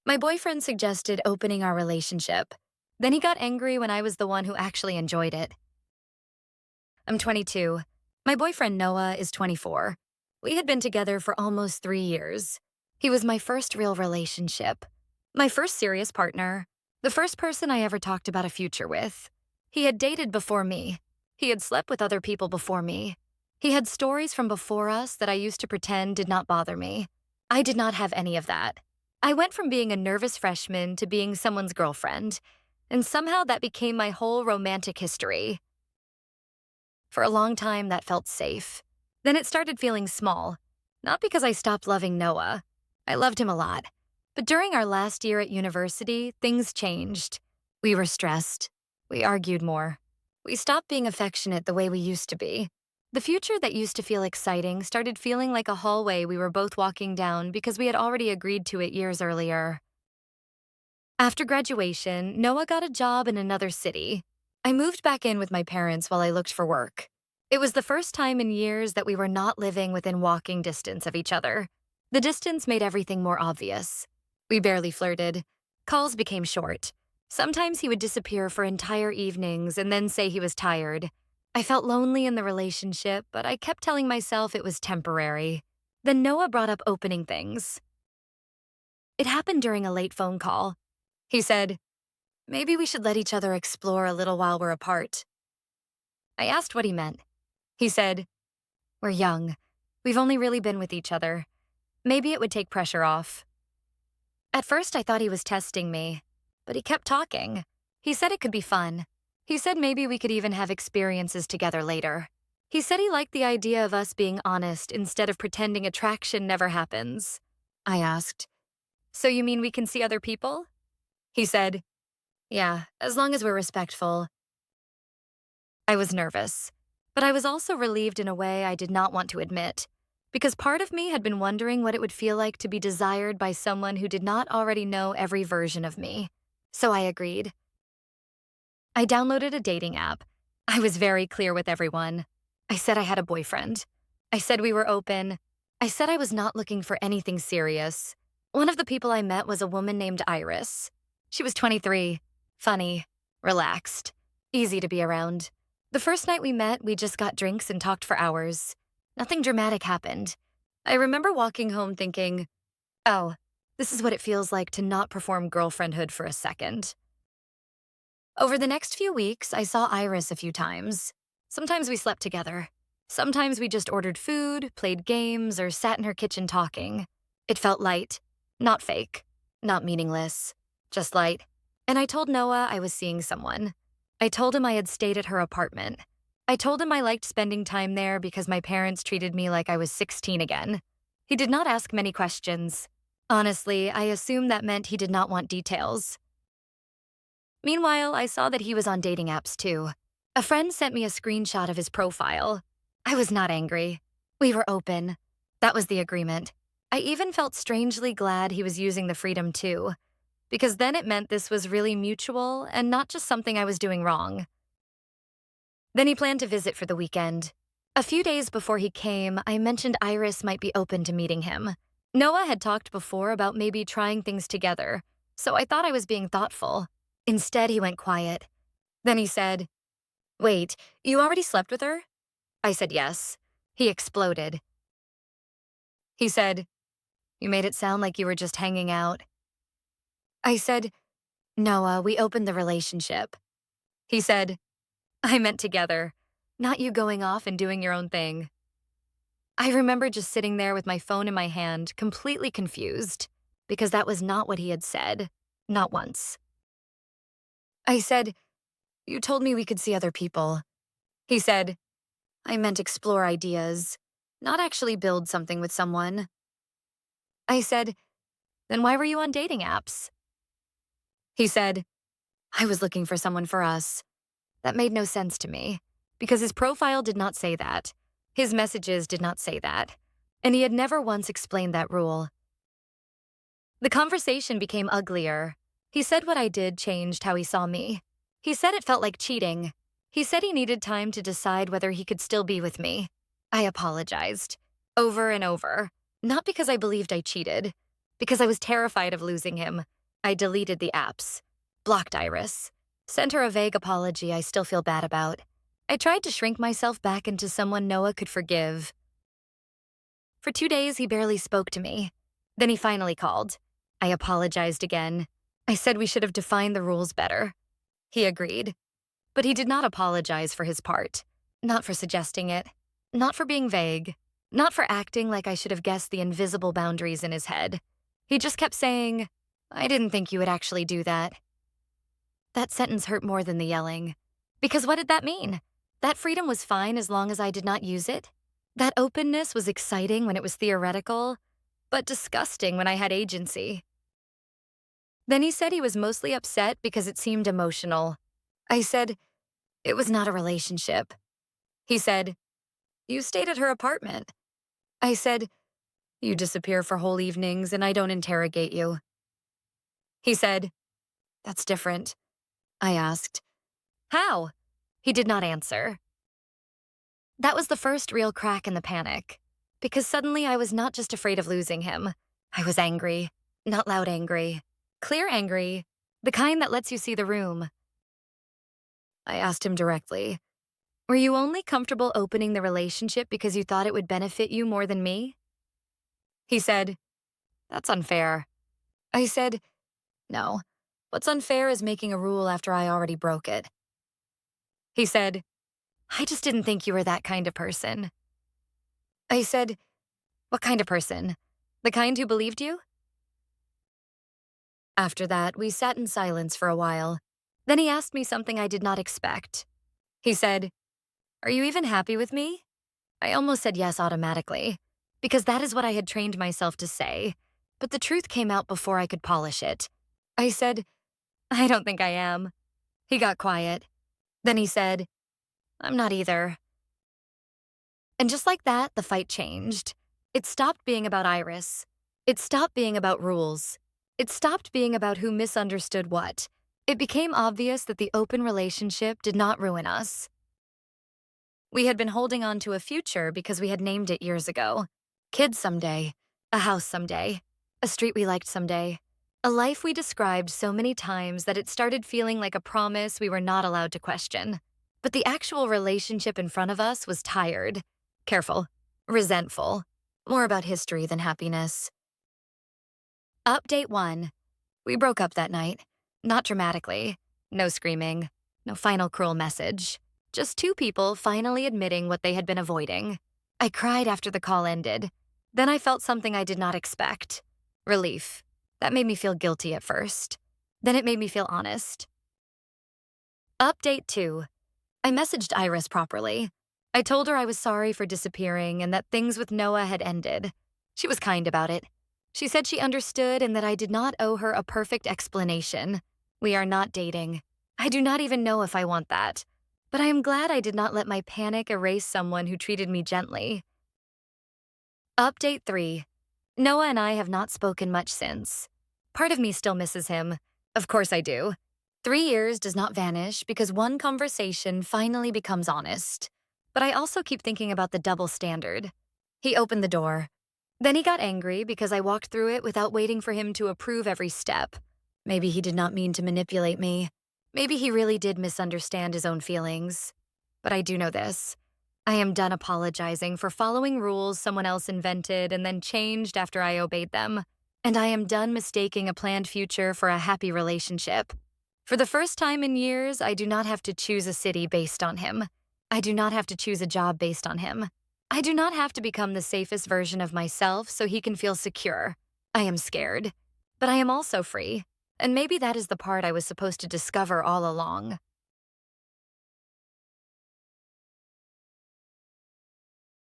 My boyfriend suggested opening our relationship. Then he got angry when I was the one who actually enjoyed it. I'm 22. My boyfriend Noah is 24. We had been together for almost 3 years. He was my first real relationship, my first serious partner, the first person I ever talked about a future with. He had dated before me. He had slept with other people before me. He had stories from before us that I used to pretend did not bother me. I did not have any of that. I went from being a nervous freshman to being someone's girlfriend, and somehow that became my whole romantic history. For a long time, that felt safe. Then it started feeling small, not because I stopped loving Noah. I loved him a lot. But during our last year at university, things changed. We were stressed. We argued more. We stopped being affectionate the way we used to be. The future that used to feel exciting started feeling like a hallway we were both walking down because we had already agreed to it years earlier. After graduation, Noah got a job in another city. I moved back in with my parents while I looked for work. It was the first time in years that we were not living within walking distance of each other. The distance made everything more obvious. We barely flirted. Calls became short. Sometimes he would disappear for entire evenings and then say he was tired. I felt lonely in the relationship, but I kept telling myself it was temporary. Then Noah brought up opening things. It happened during a late phone call. He said, "Maybe we should let each other explore a little while we're apart." I asked what he meant. He said, "We're young. We've only really been with each other. Maybe it would take pressure off." At first, I thought he was testing me, but he kept talking. He said it could be fun. He said maybe we could even have experiences together later. He said he liked the idea of us being honest instead of pretending attraction never happens. I asked, "So you mean we can see other people?" He said, "Yeah, as long as we're respectful." I was nervous, but I was also relieved in a way I did not want to admit, because part of me had been wondering what it would feel like to be desired by someone who did not already know every version of me. So I agreed. I downloaded a dating app. I was very clear with everyone. I said I had a boyfriend. I said we were open. I said I was not looking for anything serious. One of the people I met was a woman named Iris. She was 23, funny, relaxed, easy to be around. The first night we met, we just got drinks and talked for hours. Nothing dramatic happened. I remember walking home thinking, oh, this is what it feels like to not perform girlfriendhood for a second. Over the next few weeks, I saw Iris a few times. Sometimes we slept together. Sometimes we just ordered food, played games, or sat in her kitchen talking. It felt light, not fake, not meaningless, just light. And I told Noah I was seeing someone. I told him I had stayed at her apartment. I told him I liked spending time there because my parents treated me like I was 16 again. He did not ask many questions. Honestly, I assumed that meant he did not want details. Meanwhile, I saw that he was on dating apps too. A friend sent me a screenshot of his profile. I was not angry. We were open. That was the agreement. I even felt strangely glad he was using the freedom too, because then it meant this was really mutual and not just something I was doing wrong. Then he planned to visit for the weekend. A few days before he came, I mentioned Iris might be open to meeting him. Noah had talked before about maybe trying things together, so I thought I was being thoughtful. Instead, he went quiet. Then he said, "Wait, you already slept with her?" I said yes. He exploded. He said, "You made it sound like you were just hanging out." I said, "Noah, we opened the relationship." He said, "I meant together, not you going off and doing your own thing." I remember just sitting there with my phone in my hand, completely confused, because that was not what he had said, not once. I said, "You told me we could see other people." He said, "I meant explore ideas, not actually build something with someone." I said, "Then why were you on dating apps?" He said, "I was looking for someone for us." That made no sense to me, because his profile did not say that. His messages did not say that. And he had never once explained that rule. The conversation became uglier. He said what I did changed how he saw me. He said it felt like cheating. He said he needed time to decide whether he could still be with me. I apologized. Over and over. Not because I believed I cheated, Because I was terrified of losing him, I deleted the apps, blocked Iris, sent her a vague apology I still feel bad about. I tried to shrink myself back into someone Noah could forgive. For 2 days, he barely spoke to me. Then he finally called. I apologized again. I said we should have defined the rules better. He agreed. But he did not apologize for his part. Not for suggesting it. Not for being vague. Not for acting like I should have guessed the invisible boundaries in his head. He just kept saying, "I didn't think you would actually do that." That sentence hurt more than the yelling. Because what did that mean? That freedom was fine as long as I did not use it? That openness was exciting when it was theoretical, but disgusting when I had agency. Then he said he was mostly upset because it seemed emotional. I said, "It was not a relationship." He said, "You stayed at her apartment." I said, "You disappear for whole evenings and I don't interrogate you." He said, "That's different." I asked, "How?" He did not answer. That was the first real crack in the panic, because suddenly I was not just afraid of losing him. I was angry, not loud angry, clear angry, the kind that lets you see the room. I asked him directly, "Were you only comfortable opening the relationship because you thought it would benefit you more than me?" He said, "That's unfair." I said, "No. What's unfair is making a rule after I already broke it." He said, "I just didn't think you were that kind of person." I said, "What kind of person? The kind who believed you?" After that, we sat in silence for a while. Then he asked me something I did not expect. He said, "Are you even happy with me?" I almost said yes automatically, because that is what I had trained myself to say, but the truth came out before I could polish it. I said, "I don't think I am." He got quiet. Then he said, "I'm not either." And just like that, the fight changed. It stopped being about Iris. It stopped being about rules. It stopped being about who misunderstood what. It became obvious that the open relationship did not ruin us. We had been holding on to a future because we had named it years ago. Kids someday, a house someday, a street we liked someday, a life we described so many times that it started feeling like a promise we were not allowed to question. But the actual relationship in front of us was tired, careful, resentful, more about history than happiness. Update 1. We broke up that night. Not dramatically. No screaming. No final cruel message. Just two people finally admitting what they had been avoiding. I cried after the call ended. Then I felt something I did not expect. Relief. That made me feel guilty at first. Then it made me feel honest. Update 2. I messaged Iris properly. I told her I was sorry for disappearing and that things with Noah had ended. She was kind about it. She said she understood and that I did not owe her a perfect explanation. We are not dating. I do not even know if I want that. But I am glad I did not let my panic erase someone who treated me gently. Update 3. Noah and I have not spoken much since. Part of me still misses him. Of course I do. 3 years does not vanish because one conversation finally becomes honest. But I also keep thinking about the double standard. He opened the door. Then he got angry because I walked through it without waiting for him to approve every step. Maybe he did not mean to manipulate me. Maybe he really did misunderstand his own feelings. But I do know this. I am done apologizing for following rules someone else invented and then changed after I obeyed them. And I am done mistaking a planned future for a happy relationship. For the first time in years, I do not have to choose a city based on him. I do not have to choose a job based on him. I do not have to become the safest version of myself so he can feel secure. I am scared. But I am also free. And maybe that is the part I was supposed to discover all along.